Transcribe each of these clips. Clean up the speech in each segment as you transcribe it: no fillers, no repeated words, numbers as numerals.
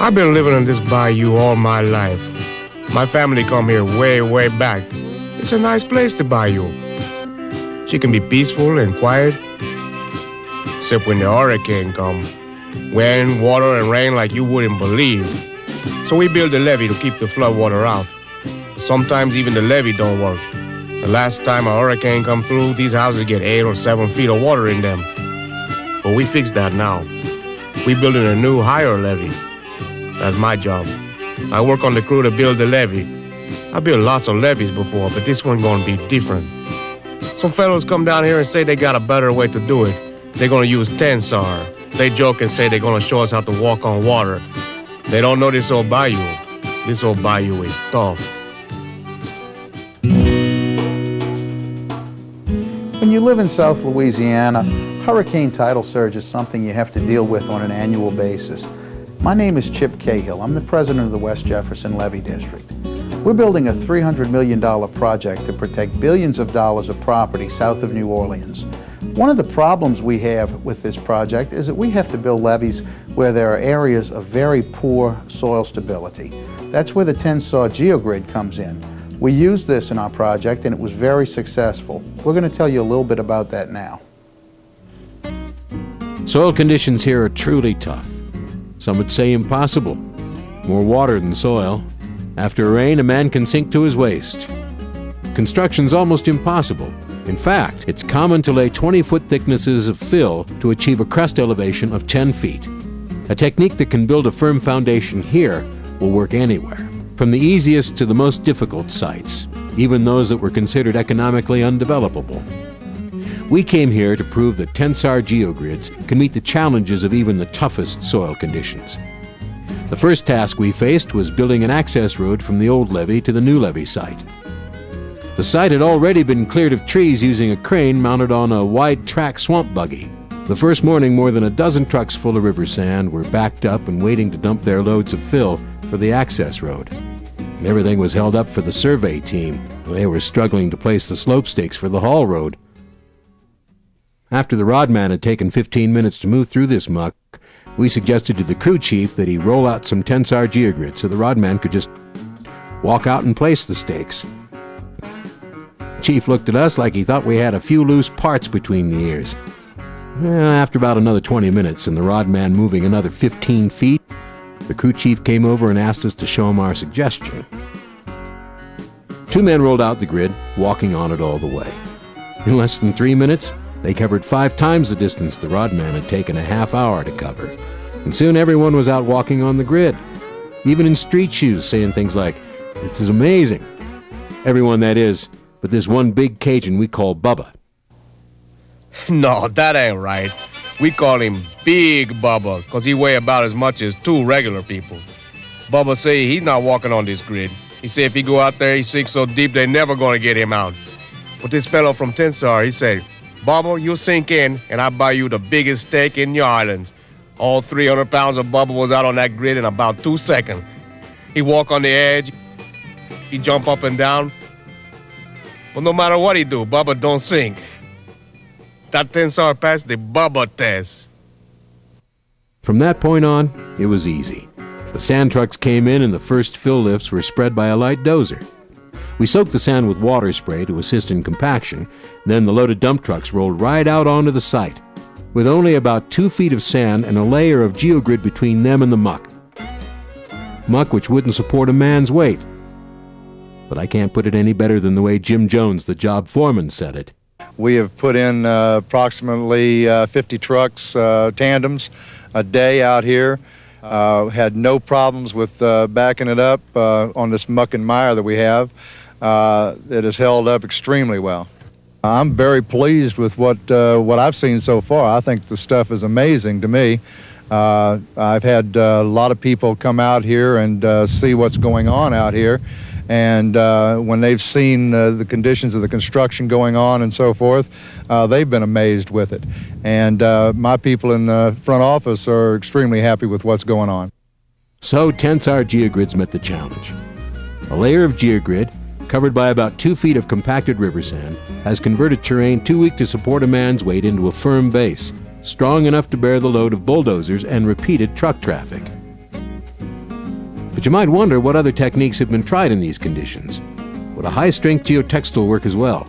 I've been living in this bayou all my life. My family come here way, way back. It's a nice place, the bayou. She can be peaceful and quiet, except when the hurricane come. Wind, water, and rain like you wouldn't believe. So we build a levee to keep the flood water out. But sometimes even the levee don't work. The last time a hurricane come through, these houses get 8 or 7 feet of water in them. But we fixed that now. We building a new, higher levee. That's my job. I work on the crew to build the levee. I built lots of levees before, but this one gonna be different. Some fellows come down here and say they got a better way to do it. They're gonna use Tensar. They joke and say they're gonna show us how to walk on water. They don't know this old bayou. This old bayou is tough. When you live in South Louisiana, hurricane tidal surge is something you have to deal with on an annual basis. My name is Chip Cahill. I'm the president of the West Jefferson Levee District. We're building a $300 million project to protect billions of dollars of property south of New Orleans. One of the problems we have with this project is that we have to build levees where there are areas of very poor soil stability. That's where the Tensar geogrid comes in. We used this in our project and it was very successful. We're going to tell you a little bit about that now. Soil conditions here are truly tough. Some would say impossible. More water than soil. After rain, a man can sink to his waist. Construction's almost impossible. In fact, it's common to lay 20-foot thicknesses of fill to achieve a crest elevation of 10 feet. A technique that can build a firm foundation here will work anywhere, from the easiest to the most difficult sites, even those that were considered economically undevelopable. We came here to prove that Tensar geogrids can meet the challenges of even the toughest soil conditions. The first task we faced was building an access road from the old levee to the new levee site. The site had already been cleared of trees using a crane mounted on a wide-track swamp buggy. The first morning, more than a dozen trucks full of river sand were backed up and waiting to dump their loads of fill for the access road. And everything was held up for the survey team. They were struggling to place the slope stakes for the haul road. After the rodman had taken 15 minutes to move through this muck, we suggested to the crew chief that he roll out some Tensar geogrids so the rodman could just walk out and place the stakes. Chief looked at us like he thought we had a few loose parts between the ears. After about another 20 minutes and the rodman moving another 15 feet, the crew chief came over and asked us to show him our suggestion. 2 men rolled out the grid, walking on it all the way. In less than 3 minutes, they covered 5 times the distance the rodman had taken a half hour to cover. And soon everyone was out walking on the grid, even in street shoes, saying things like, "This is amazing." Everyone, that is, but this one big Cajun we call Bubba. No, that ain't right. We call him Big Bubba, because he weigh about as much as 2 regular people. Bubba say he's not walking on this grid. He say if he go out there, he sinks so deep they never gonna get him out. But this fellow from Tensar, he said, "Bubba, you sink in, and I buy you the biggest steak in New Orleans." All 300 pounds of Bubba was out on that grid in about 2 seconds. He walk on the edge, he jump up and down. But no matter what he do, Bubba don't sink. That Tensar passed the Bubba test. From that point on, it was easy. The sand trucks came in and the first fill lifts were spread by a light dozer. We soaked the sand with water spray to assist in compaction, then the loaded dump trucks rolled right out onto the site, with only about 2 feet of sand and a layer of geogrid between them and the muck. Muck which wouldn't support a man's weight. But I can't put it any better than the way Jim Jones, the job foreman, said it. We have put in approximately 50 trucks, tandems, a day out here. Had no problems with backing it up on this muck and mire that we have. It has held up extremely well. I'm very pleased with what I've seen so far. I think the stuff is amazing to me. I've had a lot of people come out here and see what's going on out here. And when they've seen the conditions of the construction going on and so forth, they've been amazed with it. And my people in the front office are extremely happy with what's going on. So Tensar geogrids met the challenge. A layer of geogrid, covered by about 2 feet of compacted river sand, has converted terrain too weak to support a man's weight into a firm base, strong enough to bear the load of bulldozers and repeated truck traffic. But you might wonder what other techniques have been tried in these conditions. Would a high-strength geotextile work as well?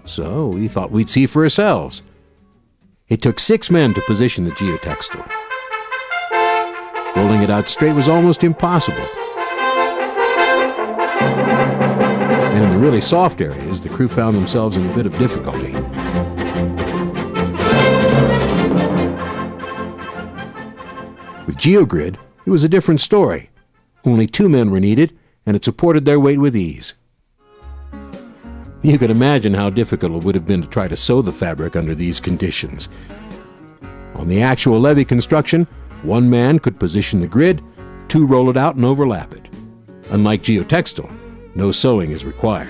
So we thought we'd see for ourselves. It took 6 men to position the geotextile. Rolling it out straight was almost impossible. And in the really soft areas, the crew found themselves in a bit of difficulty. With GeoGrid, it was a different story. Only 2 men were needed, and it supported their weight with ease. You could imagine how difficult it would have been to try to sew the fabric under these conditions. On the actual levee construction, 1 man could position the grid, 2 roll it out and overlap it. Unlike geotextile, no sewing is required.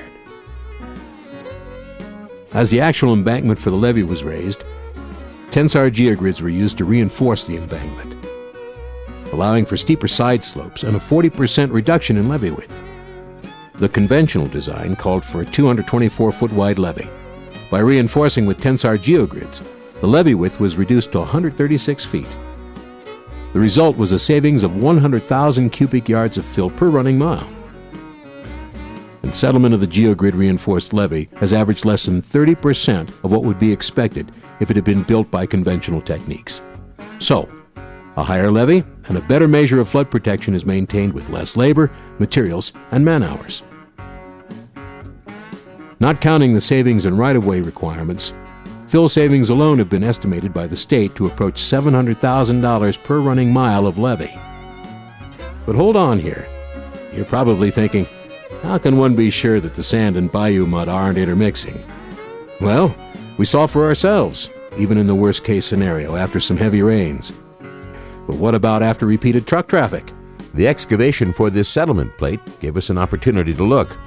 As the actual embankment for the levee was raised, Tensar geogrids were used to reinforce the embankment, allowing for steeper side slopes and a 40% reduction in levee width. The conventional design called for a 224-foot wide levee. By reinforcing with Tensar geogrids, the levee width was reduced to 136 feet. The result was a savings of 100,000 cubic yards of fill per running mile. And settlement of the geogrid reinforced levee has averaged less than 30% of what would be expected if it had been built by conventional techniques. So, a higher levee and a better measure of flood protection is maintained with less labor, materials, and man-hours. Not counting the savings and right-of-way requirements, fill savings alone have been estimated by the state to approach $700,000 per running mile of levee. But hold on here. You're probably thinking, how can one be sure that the sand and bayou mud aren't intermixing? Well, we saw for ourselves, even in the worst-case scenario after some heavy rains. But what about after repeated truck traffic? The excavation for this settlement plate gave us an opportunity to look.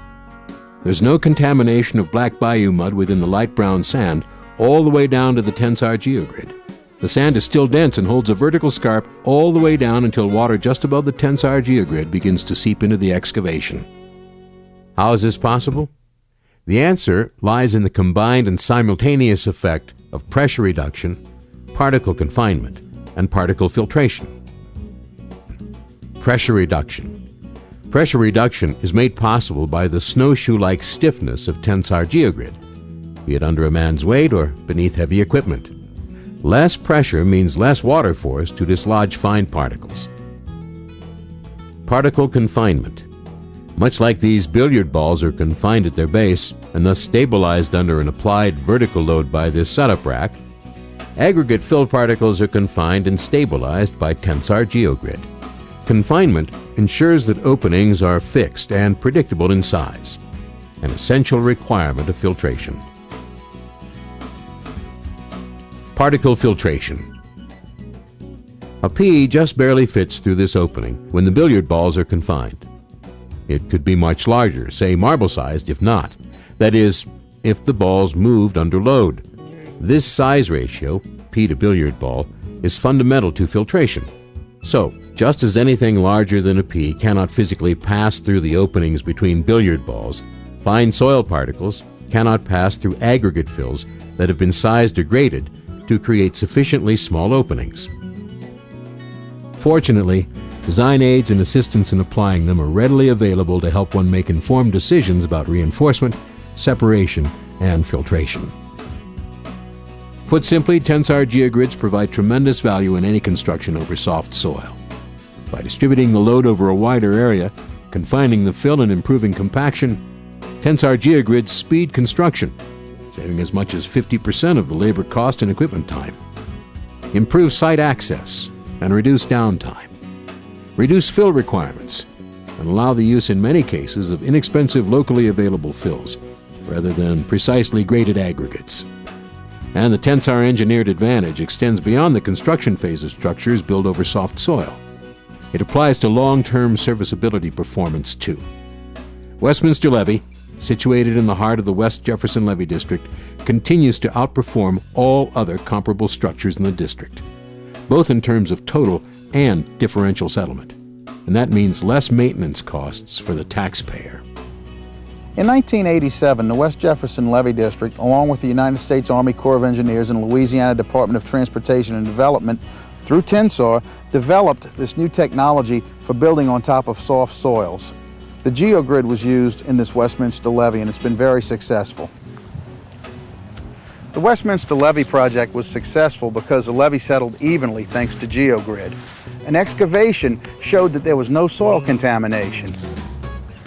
There's no contamination of black bayou mud within the light brown sand all the way down to the Tensar geogrid. The sand is still dense and holds a vertical scarp all the way down until water just above the Tensar geogrid begins to seep into the excavation. How is this possible? The answer lies in the combined and simultaneous effect of pressure reduction, particle confinement, and particle filtration. Pressure reduction. Pressure reduction is made possible by the snowshoe-like stiffness of Tensar geogrid, be it under a man's weight or beneath heavy equipment. Less pressure means less water force to dislodge fine particles. Particle confinement. Much like these billiard balls are confined at their base and thus stabilized under an applied vertical load by this setup rack, aggregate fill particles are confined and stabilized by Tensar geogrid. Confinement ensures that openings are fixed and predictable in size, an essential requirement of filtration. Particle filtration. A pea just barely fits through this opening when the billiard balls are confined. It could be much larger, say marble-sized, if not. That is, if the balls moved under load. This size ratio, pea to billiard ball, is fundamental to filtration. So, just as anything larger than a pea cannot physically pass through the openings between billiard balls, fine soil particles cannot pass through aggregate fills that have been sized or graded to create sufficiently small openings. Fortunately, design aids and assistance in applying them are readily available to help one make informed decisions about reinforcement, separation, and filtration. Put simply, Tensar geogrids provide tremendous value in any construction over soft soil. By distributing the load over a wider area, confining the fill and improving compaction, Tensar geogrids speed construction, saving as much as 50% of the labor cost and equipment time. Improve site access and reduce downtime. Reduce fill requirements and allow the use in many cases of inexpensive locally available fills rather than precisely graded aggregates. And the Tensar engineered advantage extends beyond the construction phase of structures built over soft soil. It applies to long-term serviceability performance too. Westminster Levee, situated in the heart of the West Jefferson Levee District, continues to outperform all other comparable structures in the district, both in terms of total and differential settlement. And that means less maintenance costs for the taxpayer. In 1987, the West Jefferson Levee District, along with the United States Army Corps of Engineers and Louisiana Department of Transportation and Development, through Tensar, developed this new technology for building on top of soft soils. The geogrid was used in this Westminster levee, and it's been very successful. The Westminster levee project was successful because the levee settled evenly thanks to geogrid. An excavation showed that there was no soil contamination.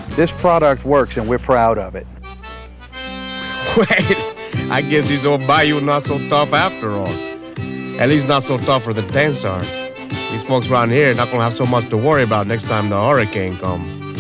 This product works, and we're proud of it. Wait, I guess this old bayou not so tough after all. At least not so tougher than Tensar. These folks around here not gonna have so much to worry about next time the hurricane comes.